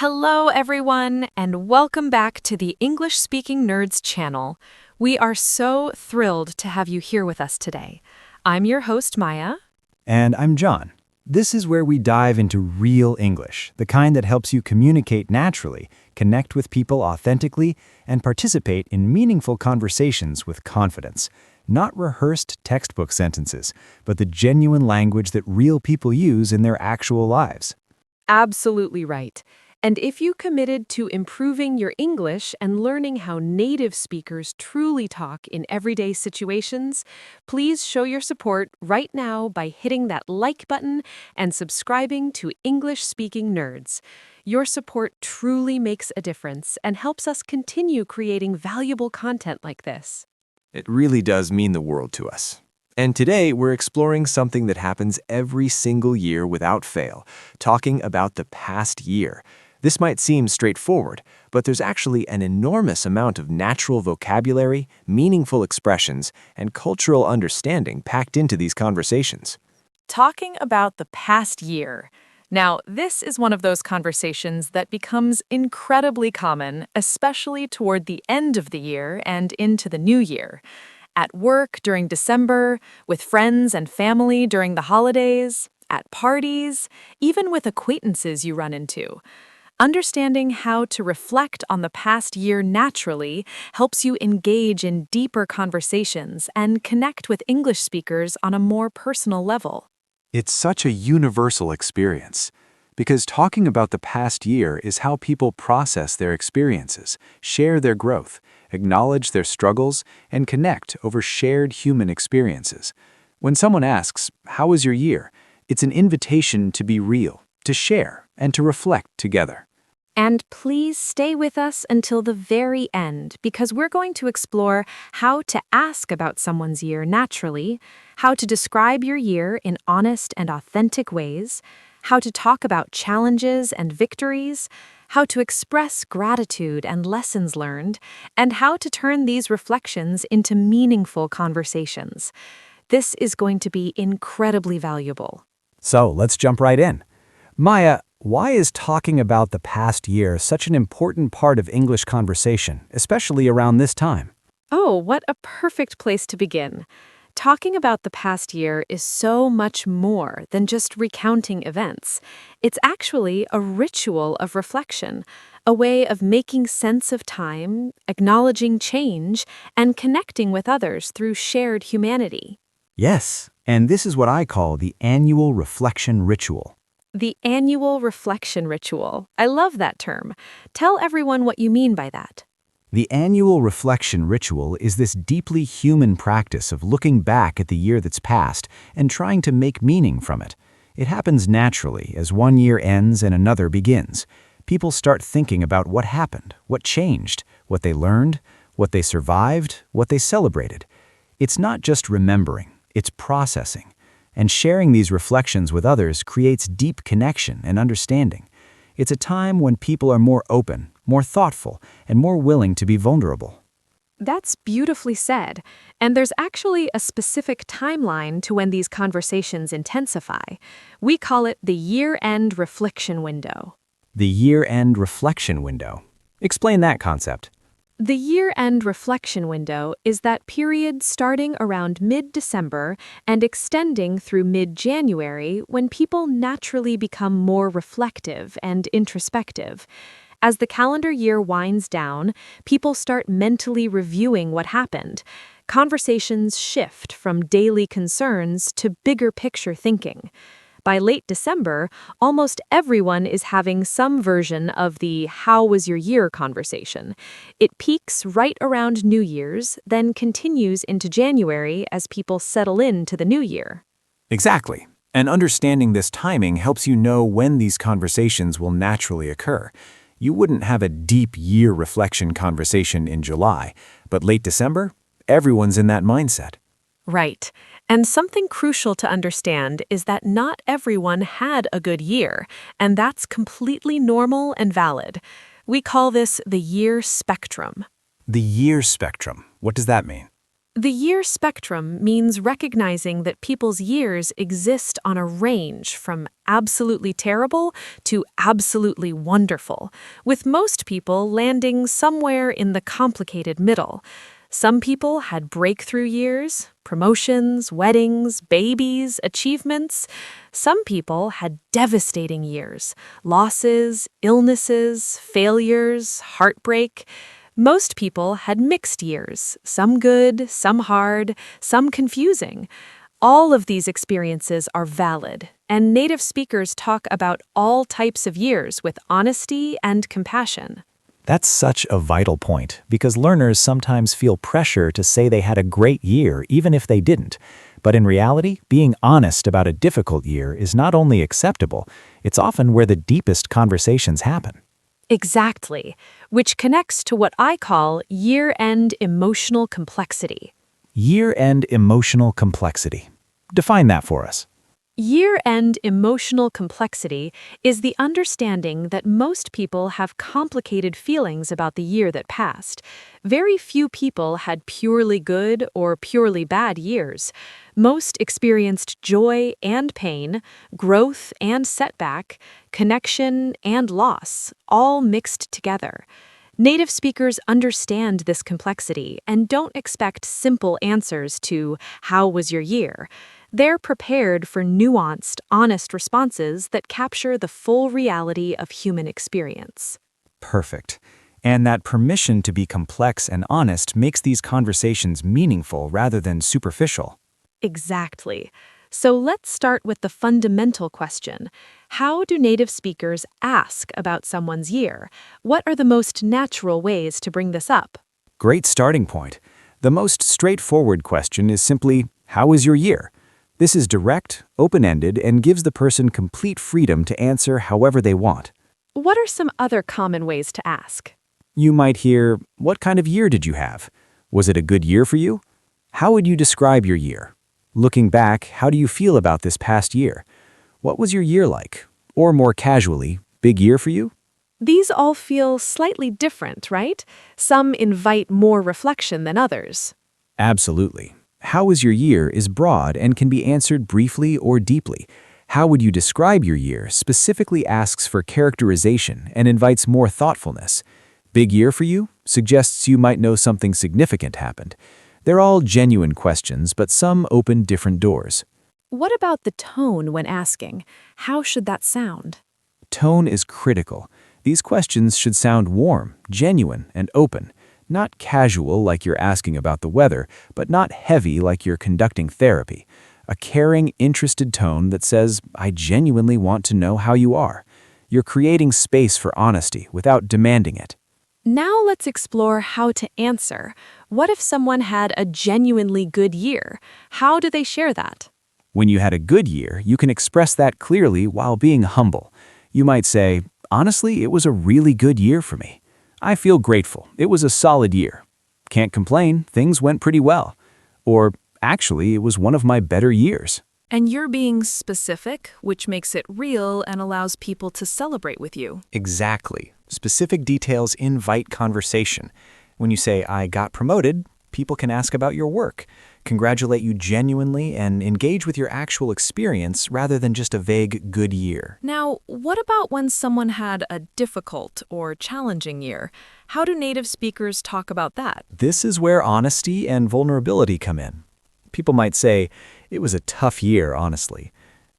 Hello, everyone, and welcome back to the English Speaking Nerds channel. We are so thrilled to have you here with us today. I'm your host, Maya. And I'm John. This is where we dive into real English, the kind that helps you communicate naturally, connect with people authentically, and participate in meaningful conversations with confidence. Not rehearsed textbook sentences, but the genuine language that real people use in their actual lives. Absolutely right. And if you committed to improving your English and learning how native speakers truly talk in everyday situations, please show your support right now by hitting that like button and subscribing to English Speaking Nerds. Your support truly makes a difference and helps us continue creating valuable content like this. It really does mean the world to us. And today, we're exploring something that happens every single year without fail, talking about the past year. This might seem straightforward, but there's actually an enormous amount of natural vocabulary, meaningful expressions, and cultural understanding packed into these conversations. Talking about the past year. Now, this is one of those conversations that becomes incredibly common, especially toward the end of the year and into the new year. At work during December, with friends and family during the holidays, at parties, even with acquaintances you run into. Understanding how to reflect on the past year naturally helps you engage in deeper conversations and connect with English speakers on a more personal level. It's such a universal experience, because talking about the past year is how people process their experiences, share their growth, acknowledge their struggles, and connect over shared human experiences. When someone asks, "How was your year?" it's an invitation to be real, to share, and to reflect together. And please stay with us until the very end, because we're going to explore how to ask about someone's year naturally, how to describe your year in honest and authentic ways, how to talk about challenges and victories, how to express gratitude and lessons learned, and how to turn these reflections into meaningful conversations. This is going to be incredibly valuable. So let's jump right in. Maya, why is talking about the past year such an important part of English conversation, especially around this time? Oh, what a perfect place to begin. Talking about the past year is so much more than just recounting events. It's actually a ritual of reflection, a way of making sense of time, acknowledging change, and connecting with others through shared humanity. Yes, and this is what I call the annual reflection ritual. The annual reflection ritual. I love that term. Tell everyone what you mean by that. The annual reflection ritual is this deeply human practice of looking back at the year that's passed and trying to make meaning from it. It happens naturally as one year ends and another begins. People start thinking about what happened, what changed, what they learned, what they survived, what they celebrated. It's not just remembering, it's processing. And sharing these reflections with others creates deep connection and understanding. It's a time when people are more open, more thoughtful, and more willing to be vulnerable. That's beautifully said. And there's actually a specific timeline to when these conversations intensify. We call it the year-end reflection window. The year-end reflection window. Explain that concept. The year-end reflection window is that period starting around mid-December and extending through mid-January when people naturally become more reflective and introspective. As the calendar year winds down, people start mentally reviewing what happened. Conversations shift from daily concerns to bigger picture thinking. By late December, almost everyone is having some version of the "how was your year" conversation. It peaks right around New Year's, then continues into January as people settle into the new year. Exactly. And understanding this timing helps you know when these conversations will naturally occur. You wouldn't have a deep year reflection conversation in July, but late December, everyone's in that mindset. Right. And something crucial to understand is that not everyone had a good year, and that's completely normal and valid. We call this the year spectrum. The year spectrum. What does that mean? The year spectrum means recognizing that people's years exist on a range from absolutely terrible to absolutely wonderful, with most people landing somewhere in the complicated middle. Some people had breakthrough years, promotions, weddings, babies, achievements. Some people had devastating years, losses, illnesses, failures, heartbreak. Most people had mixed years, some good, some hard, some confusing. All of these experiences are valid, and native speakers talk about all types of years with honesty and compassion. That's such a vital point, because learners sometimes feel pressure to say they had a great year even if they didn't. But in reality, being honest about a difficult year is not only acceptable, it's often where the deepest conversations happen. Exactly, which connects to what I call year-end emotional complexity. Year-end emotional complexity. Define that for us. Year-end emotional complexity is the understanding that most people have complicated feelings about the year that passed. Very few people had purely good or purely bad years. Most experienced joy and pain, growth and setback, connection and loss, all mixed together. Native speakers understand this complexity and don't expect simple answers to "How was your year?" They're prepared for nuanced, honest responses that capture the full reality of human experience. Perfect. And that permission to be complex and honest makes these conversations meaningful rather than superficial. Exactly. So let's start with the fundamental question. How do native speakers ask about someone's year? What are the most natural ways to bring this up? Great starting point. The most straightforward question is simply, how was your year? This is direct, open-ended, and gives the person complete freedom to answer however they want. What are some other common ways to ask? You might hear, what kind of year did you have? Was it a good year for you? How would you describe your year? Looking back, how do you feel about this past year? What was your year like? Or more casually, big year for you? These all feel slightly different, right? Some invite more reflection than others. Absolutely. How was your year is broad and can be answered briefly or deeply. How would you describe your year specifically asks for characterization and invites more thoughtfulness. Big year for you suggests you might know something significant happened. They're all genuine questions, but some open different doors. What about the tone when asking? How should that sound? Tone is critical. These questions should sound warm, genuine, and open. Not casual like you're asking about the weather, but not heavy like you're conducting therapy. A caring, interested tone that says, I genuinely want to know how you are. You're creating space for honesty without demanding it. Now let's explore how to answer. What if someone had a genuinely good year? How do they share that? When you had a good year, you can express that clearly while being humble. You might say, honestly, it was a really good year for me. I feel grateful. It was a solid year. Can't complain, things went pretty well. Or, actually, it was one of my better years. And you're being specific, which makes it real and allows people to celebrate with you. Exactly. Specific details invite conversation. When you say, I got promoted, people can ask about your work, congratulate you genuinely, and engage with your actual experience rather than just a vague good year. Now, what about when someone had a difficult or challenging year? How do native speakers talk about that? This is where honesty and vulnerability come in. People might say, it was a tough year, honestly.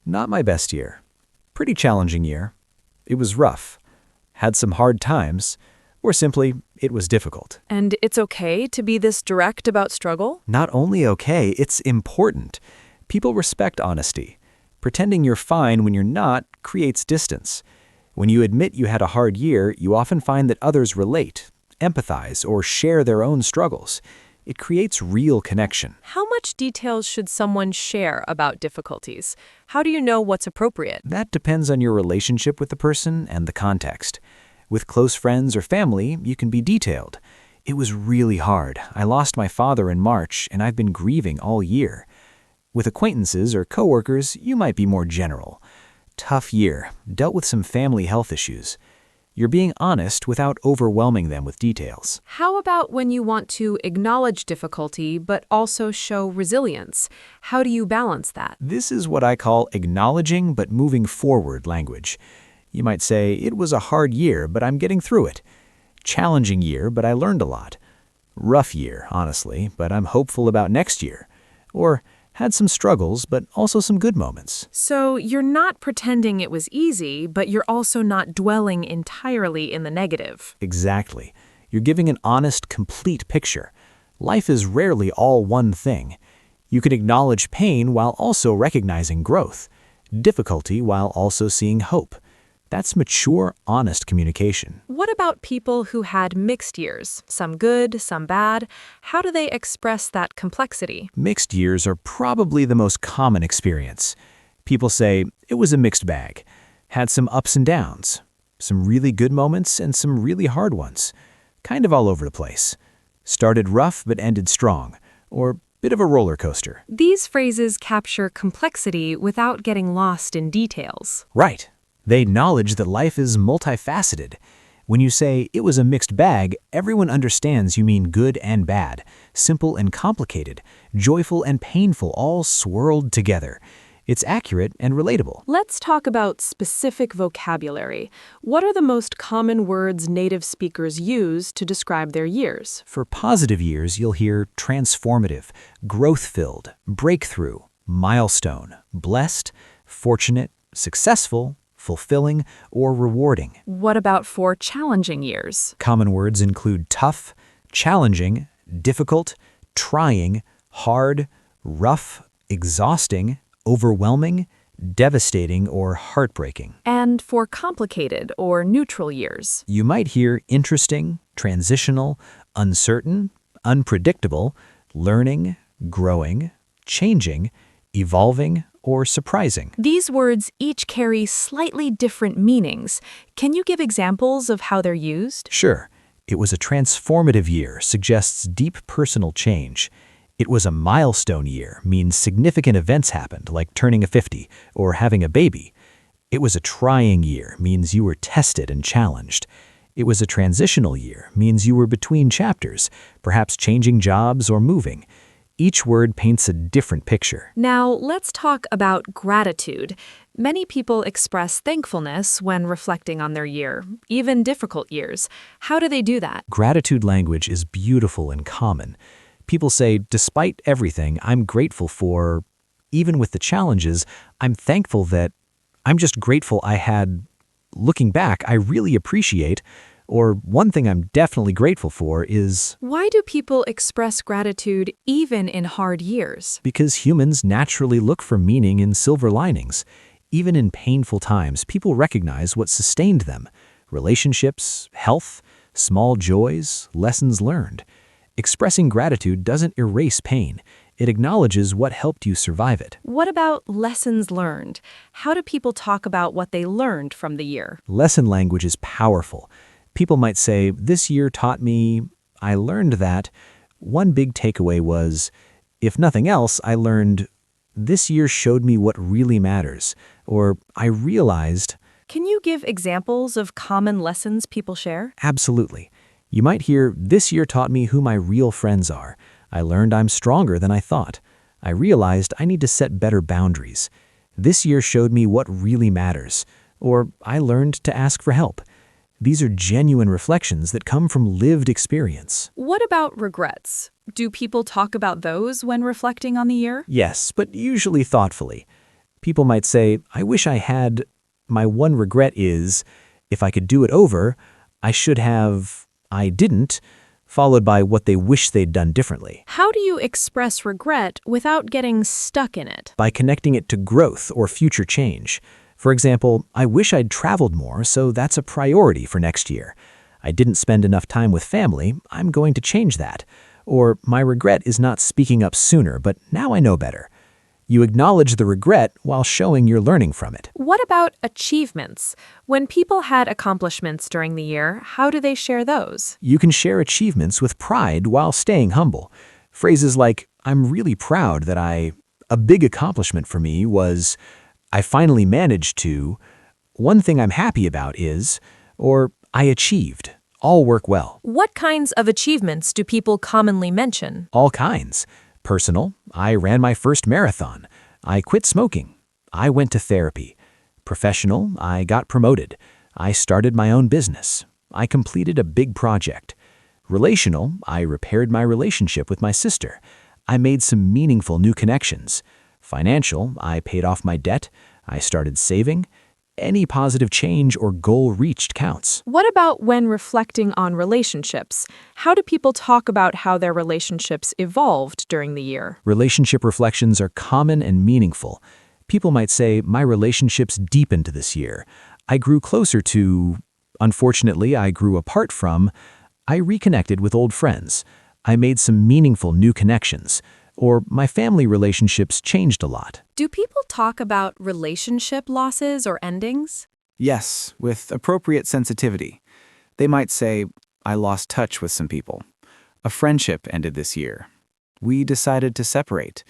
Not my best year. Pretty challenging year. It was rough. Had some hard times. Or simply, it was difficult. And it's okay to be this direct about struggle? Not only okay, it's important. People respect honesty. Pretending you're fine when you're not creates distance. When you admit you had a hard year, you often find that others relate, empathize, or share their own struggles. It creates real connection. How much details should someone share about difficulties? How do you know what's appropriate? That depends on your relationship with the person and the context. With close friends or family, you can be detailed. It was really hard. I lost my father in March, and I've been grieving all year. With acquaintances or coworkers, you might be more general. Tough year. Dealt with some family health issues. You're being honest without overwhelming them with details. How about when you want to acknowledge difficulty but also show resilience? How do you balance that? This is what I call acknowledging but moving forward language. You might say, it was a hard year, but I'm getting through it. Challenging year, but I learned a lot. Rough year, honestly, but I'm hopeful about next year. Or, had some struggles, but also some good moments. So you're not pretending it was easy, but you're also not dwelling entirely in the negative. Exactly. You're giving an honest, complete picture. Life is rarely all one thing. You can acknowledge pain while also recognizing growth, difficulty while also seeing hope. That's mature, honest communication. What about people who had mixed years, some good, some bad? How do they express that complexity? Mixed years are probably the most common experience. People say, it was a mixed bag. Had some ups and downs. Some really good moments and some really hard ones. Kind of all over the place. Started rough but ended strong. Or bit of a roller coaster. These phrases capture complexity without getting lost in details. Right. They acknowledge that life is multifaceted. When you say, it was a mixed bag, everyone understands you mean good and bad, simple and complicated, joyful and painful, all swirled together. It's accurate and relatable. Let's talk about specific vocabulary. What are the most common words native speakers use to describe their years? For positive years, you'll hear transformative, growth-filled, breakthrough, milestone, blessed, fortunate, successful, fulfilling, or rewarding. What about for challenging years? Common words include tough, challenging, difficult, trying, hard, rough, exhausting, overwhelming, devastating, or heartbreaking. And for complicated or neutral years? You might hear interesting, transitional, uncertain, unpredictable, learning, growing, changing, evolving, or surprising. These words each carry slightly different meanings. Can you give examples of how they're used? Sure. It was a transformative year suggests deep personal change. It was a milestone year means significant events happened, like turning 50 or having a baby. It was a trying year means you were tested and challenged. It was a transitional year means you were between chapters, perhaps changing jobs or moving. Each word paints a different picture. Now, let's talk about gratitude. Many people express thankfulness when reflecting on their year, even difficult years. How do they do that? Gratitude language is beautiful and common. People say, despite everything, I'm grateful for, even with the challenges, I'm thankful that, I'm just grateful I had, looking back, I really appreciate, or one thing I'm definitely grateful for is... Why do people express gratitude even in hard years? Because humans naturally look for meaning in silver linings. Even in painful times, people recognize what sustained them. Relationships, health, small joys, lessons learned. Expressing gratitude doesn't erase pain. It acknowledges what helped you survive it. What about lessons learned? How do people talk about what they learned from the year? Lesson language is powerful. People might say, this year taught me, I learned that. One big takeaway was, if nothing else, I learned, this year showed me what really matters. Or, I realized... Can you give examples of common lessons people share? Absolutely. You might hear, this year taught me who my real friends are. I learned I'm stronger than I thought. I realized I need to set better boundaries. This year showed me what really matters. Or, I learned to ask for help. These are genuine reflections that come from lived experience. What about regrets? Do people talk about those when reflecting on the year? Yes, but usually thoughtfully. People might say, I wish I had... My one regret is, if I could do it over, I should have... I didn't, followed by what they wish they'd done differently. How do you express regret without getting stuck in it? By connecting it to growth or future change. For example, I wish I'd traveled more, so that's a priority for next year. I didn't spend enough time with family, I'm going to change that. Or, my regret is not speaking up sooner, but now I know better. You acknowledge the regret while showing you're learning from it. What about achievements? When people had accomplishments during the year, how do they share those? You can share achievements with pride while staying humble. Phrases like, I'm really proud that A big accomplishment for me was, I finally managed to, one thing I'm happy about is, or I achieved. All work well. What kinds of achievements do people commonly mention? All kinds. Personal, I ran my first marathon. I quit smoking. I went to therapy. Professional, I got promoted. I started my own business. I completed a big project. Relational, I repaired my relationship with my sister. I made some meaningful new connections. Financial, I paid off my debt. I started saving. Any positive change or goal reached counts. What about when reflecting on relationships? How do people talk about how their relationships evolved during the year? Relationship reflections are common and meaningful. People might say, my relationships deepened this year. I grew closer to. Unfortunately, I grew apart from. I reconnected with old friends. I made some meaningful new connections. Or my family relationships changed a lot. Do people talk about relationship losses or endings? Yes, with appropriate sensitivity. They might say, I lost touch with some people. A friendship ended this year. We decided to separate.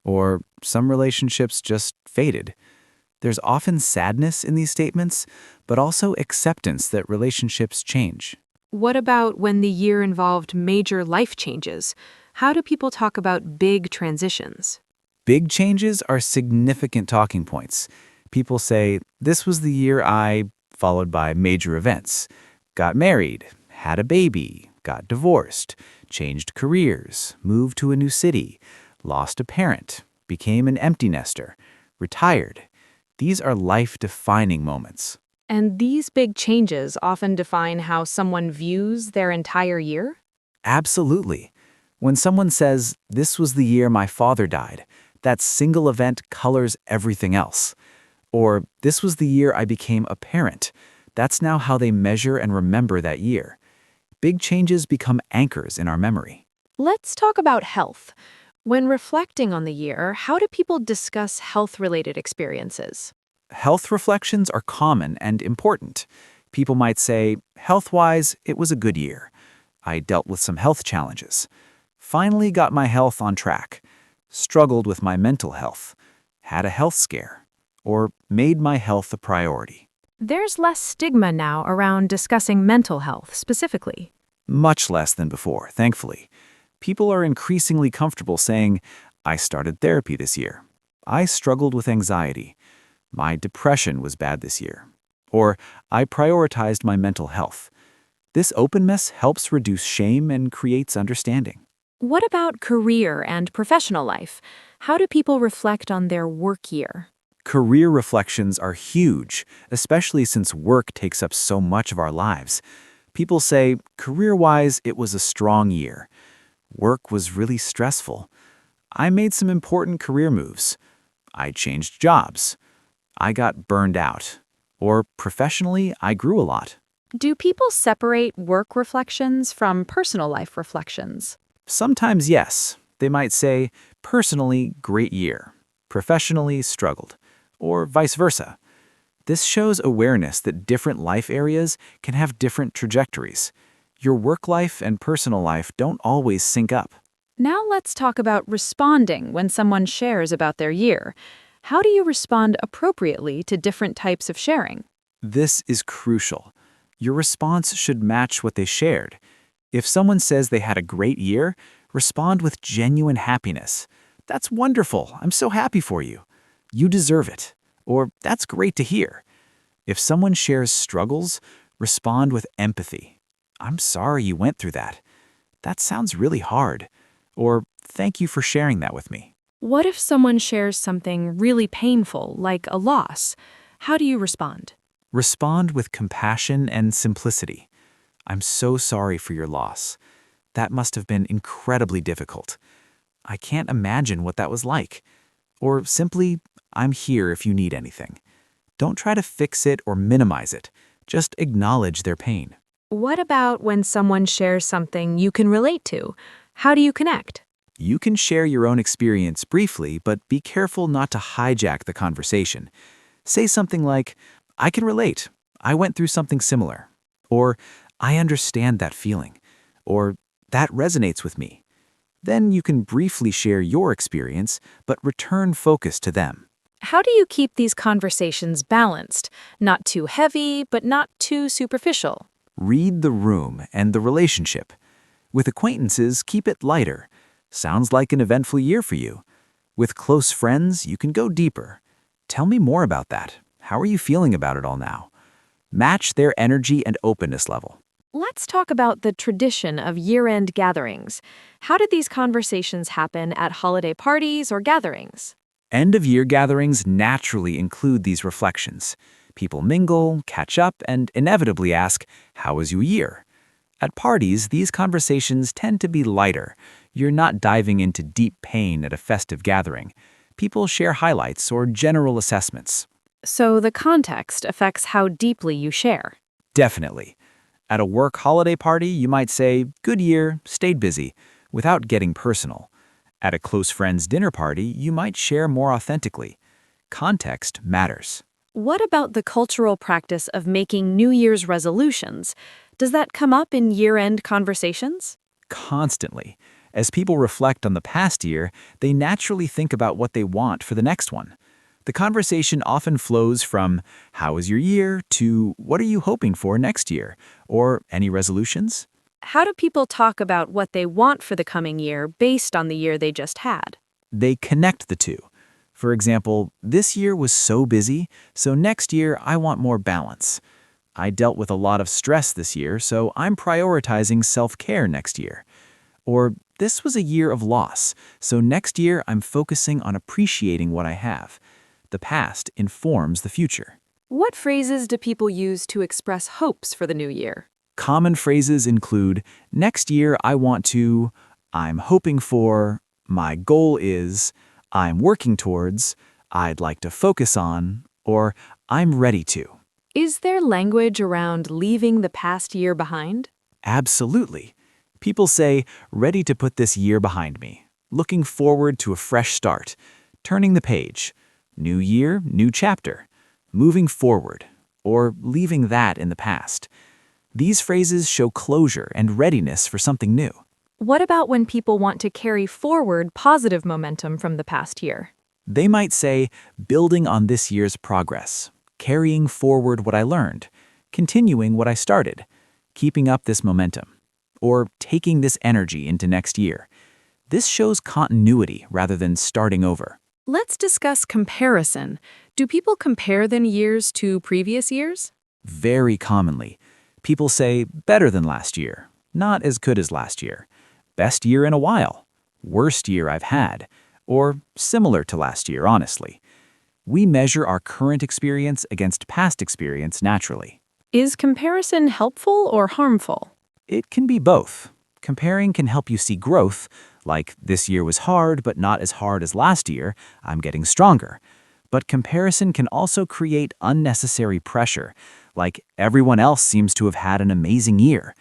Or some relationships just faded. There's often sadness in these statements, but also acceptance that relationships change. What about when the year involved major life changes? How do people talk about big transitions? Big changes are significant talking points. People say, this was the year I, followed by major events, got married, had a baby, got divorced, changed careers, moved to a new city, lost a parent, became an empty nester, retired. These are life-defining moments. And these big changes often define how someone views their entire year? Absolutely. When someone says, this was the year my father died, that single event colors everything else. Or, this was the year I became a parent. That's now how they measure and remember that year. Big changes become anchors in our memory. Let's talk about health. When reflecting on the year, how do people discuss health-related experiences? Health reflections are common and important. People might say, health-wise, it was a good year. I dealt with some health challenges. Finally got my health on track. Struggled with my mental health. Had a health scare. Or made my health a priority. There's less stigma now around discussing mental health specifically. Much less than before, thankfully. People are increasingly comfortable saying, I started therapy this year. I struggled with anxiety. My depression was bad this year. Or I prioritized my mental health. This openness helps reduce shame and creates understanding. What about career and professional life? How do people reflect on their work year? Career reflections are huge, especially since work takes up so much of our lives. People say, career-wise, it was a strong year. Work was really stressful. I made some important career moves. I changed jobs. I got burned out. Or professionally, I grew a lot. Do people separate work reflections from personal life reflections? Sometimes, yes. They might say, personally, great year. Professionally, struggled. Or vice versa. This shows awareness that different life areas can have different trajectories. Your work life and personal life don't always sync up. Now let's talk about responding when someone shares about their year. How do you respond appropriately to different types of sharing? This is crucial. Your response should match what they shared. If someone says they had a great year, respond with genuine happiness. That's wonderful. I'm so happy for you. You deserve it. Or that's great to hear. If someone shares struggles, respond with empathy. I'm sorry you went through that. That sounds really hard. Or thank you for sharing that with me. What if someone shares something really painful, like a loss? How do you respond? Respond with compassion and simplicity. I'm so sorry for your loss. That must have been incredibly difficult. I can't imagine what that was like. Or simply, I'm here if you need anything. Don't try to fix it or minimize it. Just acknowledge their pain. What about when someone shares something you can relate to? How do you connect? You can share your own experience briefly, but be careful not to hijack the conversation. Say something like, I can relate. I went through something similar. Or, I understand that feeling. Or, that resonates with me. Then you can briefly share your experience, but return focus to them. How do you keep these conversations balanced? Not too heavy, but not too superficial. Read the room and the relationship. With acquaintances, keep it lighter. Sounds like an eventful year for you. With close friends, you can go deeper. Tell me more about that. How are you feeling about it all now? Match their energy and openness level. Let's talk about the tradition of year-end gatherings. How did these conversations happen at holiday parties or gatherings? End-of-year gatherings naturally include these reflections. People mingle, catch up, and inevitably ask, "How was your year?" At parties, these conversations tend to be lighter. You're not diving into deep pain at a festive gathering. People share highlights or general assessments. So the context affects how deeply you share. Definitely. At a work holiday party, you might say, "Good year, stayed busy," without getting personal. At a close friend's dinner party, you might share more authentically. Context matters. What about the cultural practice of making New Year's resolutions? Does that come up in year-end conversations? Constantly. As people reflect on the past year, they naturally think about what they want for the next one. The conversation often flows from, "How was your year?" to, "What are you hoping for next year?" or "Any resolutions?" How do people talk about what they want for the coming year based on the year they just had? They connect the two. For example, "This year was so busy, so next year I want more balance." "I dealt with a lot of stress this year, so I'm prioritizing self-care next year." Or, "This was a year of loss, so next year I'm focusing on appreciating what I have." The past informs the future. What phrases do people use to express hopes for the new year? Common phrases include, "Next year I want to," "I'm hoping for," "My goal is," "I'm working towards," "I'd like to focus on," or "I'm ready to." Is there language around leaving the past year behind? Absolutely. People say, "Ready to put this year behind me," "Looking forward to a fresh start," "Turning the page," "New year, new chapter," "Moving forward," or "Leaving that in the past." These phrases show closure and readiness for something new. What about when people want to carry forward positive momentum from the past year? They might say, "Building on this year's progress," "Carrying forward what I learned," "Continuing what I started," "Keeping up this momentum," or "Taking this energy into next year." This shows continuity rather than starting over. Let's discuss comparison. Do people compare their years to previous years? Very commonly, people say, "Better than last year," "Not as good as last year," "Best year in a while," "Worst year I've had," or "Similar to last year, honestly." We measure our current experience against past experience naturally. Is comparison helpful or harmful? It can be both. Comparing can help you see growth, like, "This year was hard, but not as hard as last year. I'm getting stronger." But comparison can also create unnecessary pressure, like, "Everyone else seems to have had an amazing year."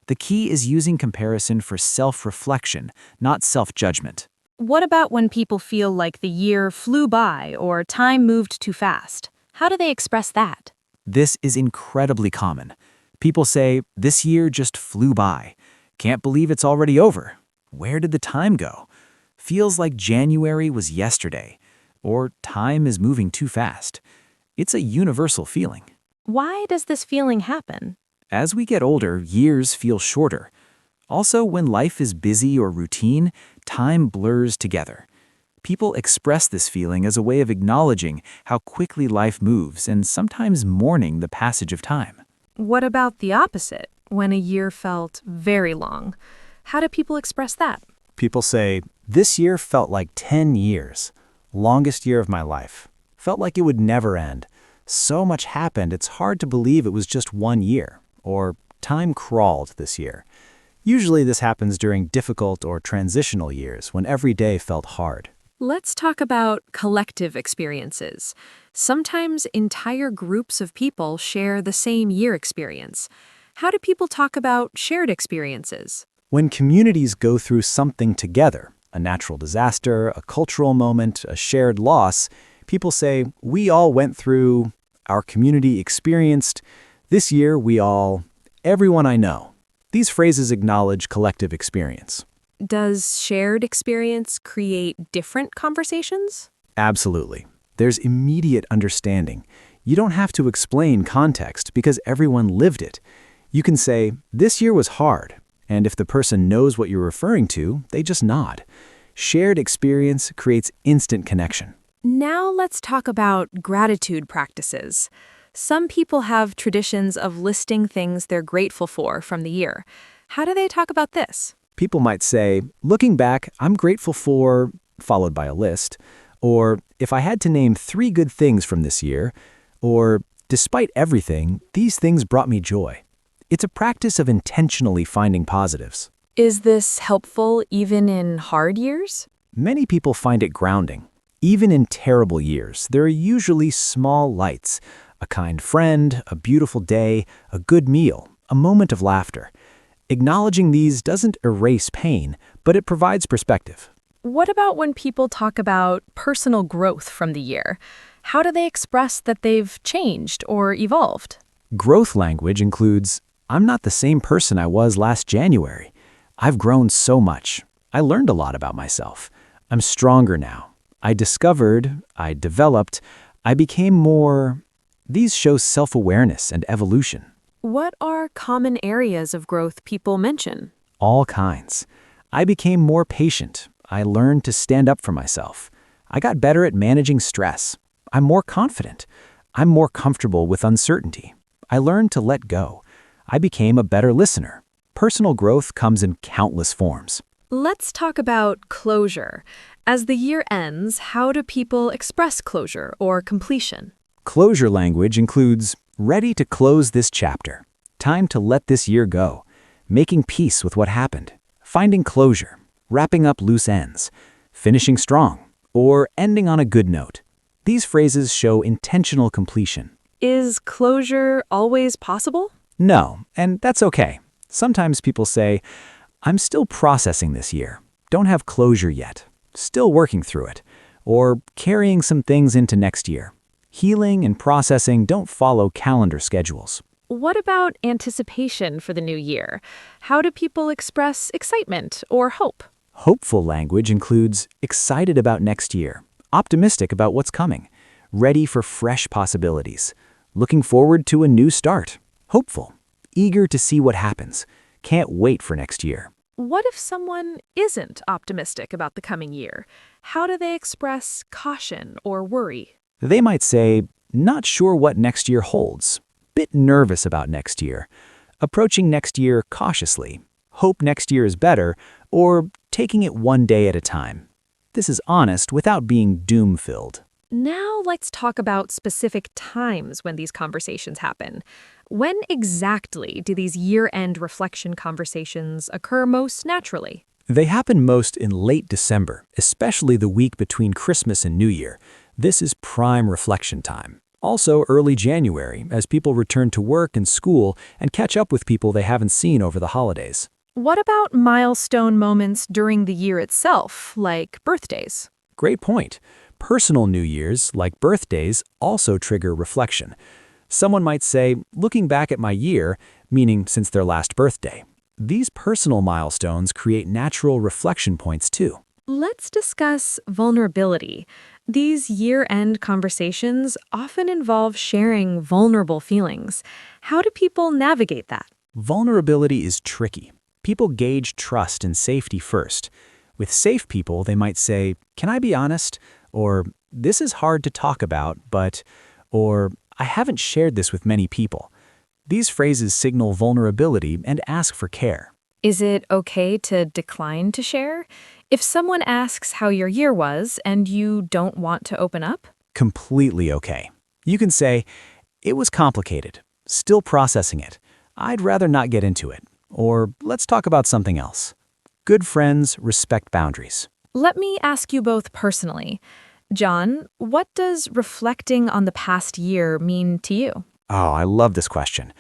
The key is using comparison for self-reflection, not self-judgment. What about when people feel like the year flew by or time moved too fast? How do they express that? This is incredibly common. People say, "This year just flew by. Can't believe it's already over. Where did the time go? Feels like January was yesterday." Or, "Time is moving too fast." It's a universal feeling. Why does this feeling happen? As we get older, years feel shorter. Also, when life is busy or routine, time blurs together. People express this feeling as a way of acknowledging how quickly life moves and sometimes mourning the passage of time. What about the opposite, when a year felt very long? How do people express that? People say, "This year felt like 10 years. Longest year of my life. Felt like it would never end. So much happened, it's hard to believe it was just 1 year." Or, "Time crawled this year." Usually this happens during difficult or transitional years when every day felt hard. Let's talk about collective experiences. Sometimes entire groups of people share the same year experience. How do people talk about shared experiences? When communities go through something together, a natural disaster, a cultural moment, a shared loss, people say, "We all went through," "Our community experienced," "This year we all," "Everyone I know." These phrases acknowledge collective experience. Does shared experience create different conversations? Absolutely. There's immediate understanding. You don't have to explain context because everyone lived it. You can say, "This year was hard," and if the person knows what you're referring to, they just nod. Shared experience creates instant connection. Now let's talk about gratitude practices. Some people have traditions of listing things they're grateful for from the year. How do they talk about this? People might say, "Looking back, I'm grateful for," followed by a list, or "If I had to name 3 good things from this year," or "Despite everything, these things brought me joy." It's a practice of intentionally finding positives. Is this helpful even in hard years? Many people find it grounding. Even in terrible years, there are usually small lights: a kind friend, a beautiful day, a good meal, a moment of laughter. Acknowledging these doesn't erase pain, but it provides perspective. What about when people talk about personal growth from the year? How do they express that they've changed or evolved? Growth language includes, "I'm not the same person I was last January. I've grown so much. I learned a lot about myself. I'm stronger now. I discovered, I developed, I became more." These show self-awareness and evolution. What are common areas of growth people mention? All kinds. "I became more patient. I learned to stand up for myself. I got better at managing stress. I'm more confident. I'm more comfortable with uncertainty. I learned to let go. I became a better listener." Personal growth comes in countless forms. Let's talk about closure. As the year ends, how do people express closure or completion? Closure language includes, "Ready to close this chapter. Time to let this year go. Making peace with what happened. Finding closure. Wrapping up loose ends. Finishing strong. Or ending on a good note." These phrases show intentional completion. Is closure always possible? No, and that's okay. Sometimes people say, "I'm still processing this year. Don't have closure yet. Still working through it." Or carrying some things into next year. Healing and processing don't follow calendar schedules. What about anticipation for the new year? How do people express excitement or hope? Hopeful language includes, "Excited about next year, optimistic about what's coming, ready for fresh possibilities, looking forward to a new start, hopeful, eager to see what happens, can't wait for next year." What if someone isn't optimistic about the coming year? How do they express caution or worry? They might say, "Not sure what next year holds, bit nervous about next year, approaching next year cautiously, hope next year is better," or "taking it one day at a time." This is honest without being doom-filled. Now let's talk about specific times when these conversations happen. When exactly do these year-end reflection conversations occur most naturally? They happen most in late December, especially the week between Christmas and New Year. This is prime reflection time. Also early January, as people return to work and school and catch up with people they haven't seen over the holidays. What about milestone moments during the year itself, like birthdays? Great point. Personal New Year's, like birthdays, also trigger reflection. Someone might say, "Looking back at my year," meaning since their last birthday. These personal milestones create natural reflection points too. Let's discuss vulnerability. These year-end conversations often involve sharing vulnerable feelings. How do people navigate that? Vulnerability is tricky. People gauge trust and safety first. With safe people, they might say, "Can I be honest?" Or "This is hard to talk about, but," or "I haven't shared this with many people." These phrases signal vulnerability and ask for care. Is it okay to decline to share? If someone asks how your year was and you don't want to open up? Completely okay. You can say, "It was complicated. Still processing it. I'd rather not get into it." Or "Let's talk about something else." Good friends respect boundaries. Let me ask you both personally. John, what does reflecting on the past year mean to you? Oh, I love this question.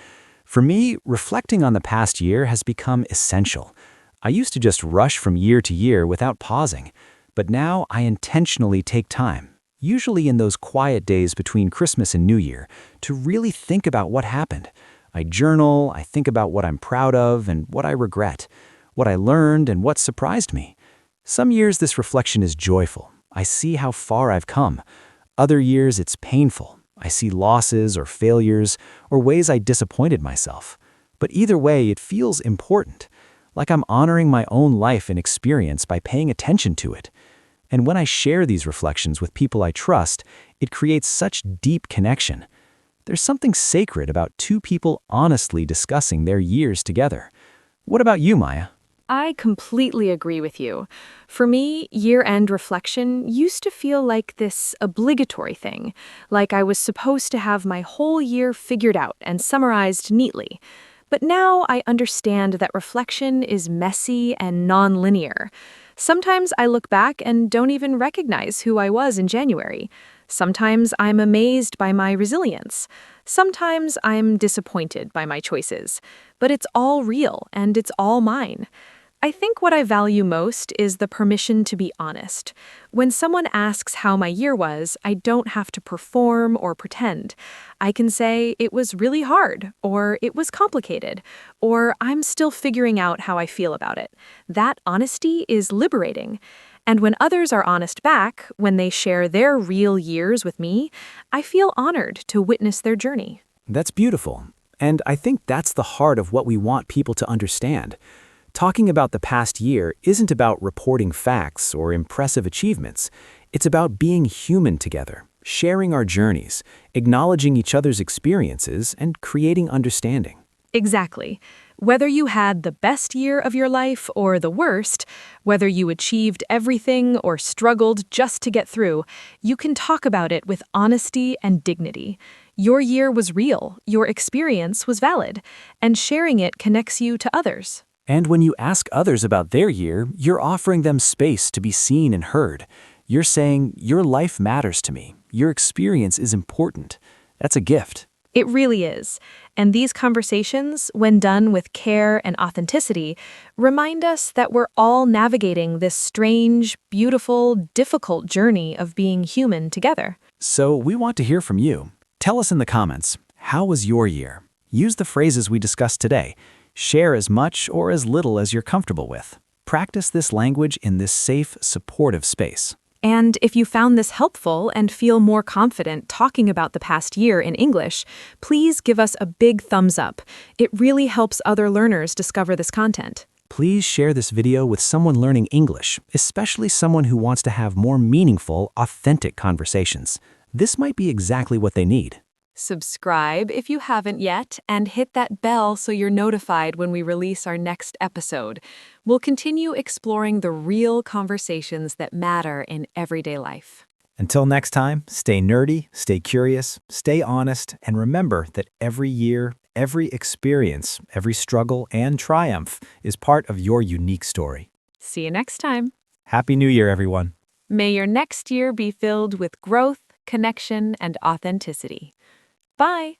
For me, reflecting on the past year has become essential. I used to just rush from year to year without pausing, but now I intentionally take time, usually in those quiet days between Christmas and New Year, to really think about what happened. I journal, I think about what I'm proud of and what I regret, what I learned and what surprised me. Some years this reflection is joyful. I see how far I've come. Other years it's painful. I see losses or failures or ways I disappointed myself. But either way, it feels important, like I'm honoring my own life and experience by paying attention to it. And when I share these reflections with people I trust, it creates such deep connection. There's something sacred about two people honestly discussing their years together. What about you, Maya? I completely agree with you. For me, year-end reflection used to feel like this obligatory thing, like I was supposed to have my whole year figured out and summarized neatly. But now I understand that reflection is messy and non-linear. Sometimes I look back and don't even recognize who I was in January. Sometimes I'm amazed by my resilience. Sometimes I'm disappointed by my choices. But it's all real and it's all mine. I think what I value most is the permission to be honest. When someone asks how my year was, I don't have to perform or pretend. I can say it was really hard, or it was complicated, or I'm still figuring out how I feel about it. That honesty is liberating. And when others are honest back, when they share their real years with me, I feel honored to witness their journey. That's beautiful. And I think that's the heart of what we want people to understand. Talking about the past year isn't about reporting facts or impressive achievements. It's about being human together, sharing our journeys, acknowledging each other's experiences, and creating understanding. Exactly. Whether you had the best year of your life or the worst, whether you achieved everything or struggled just to get through, you can talk about it with honesty and dignity. Your year was real, your experience was valid, and sharing it connects you to others. And when you ask others about their year, you're offering them space to be seen and heard. You're saying, your life matters to me. Your experience is important. That's a gift. It really is. And these conversations, when done with care and authenticity, remind us that we're all navigating this strange, beautiful, difficult journey of being human together. So we want to hear from you. Tell us in the comments, how was your year? Use the phrases we discussed today. Share as much or as little as you're comfortable with. Practice this language in this safe, supportive space. And if you found this helpful and feel more confident talking about the past year in English, please give us a big thumbs up. It really helps other learners discover this content. Please share this video with someone learning English, especially someone who wants to have more meaningful, authentic conversations. This might be exactly what they need. Subscribe if you haven't yet, and hit that bell so you're notified when we release our next episode. We'll continue exploring the real conversations that matter in everyday life. Until next time, stay nerdy, stay curious, stay honest, and remember that every year, every experience, every struggle and triumph is part of your unique story. See you next time. Happy New Year, everyone. May your next year be filled with growth, connection, and authenticity. Bye.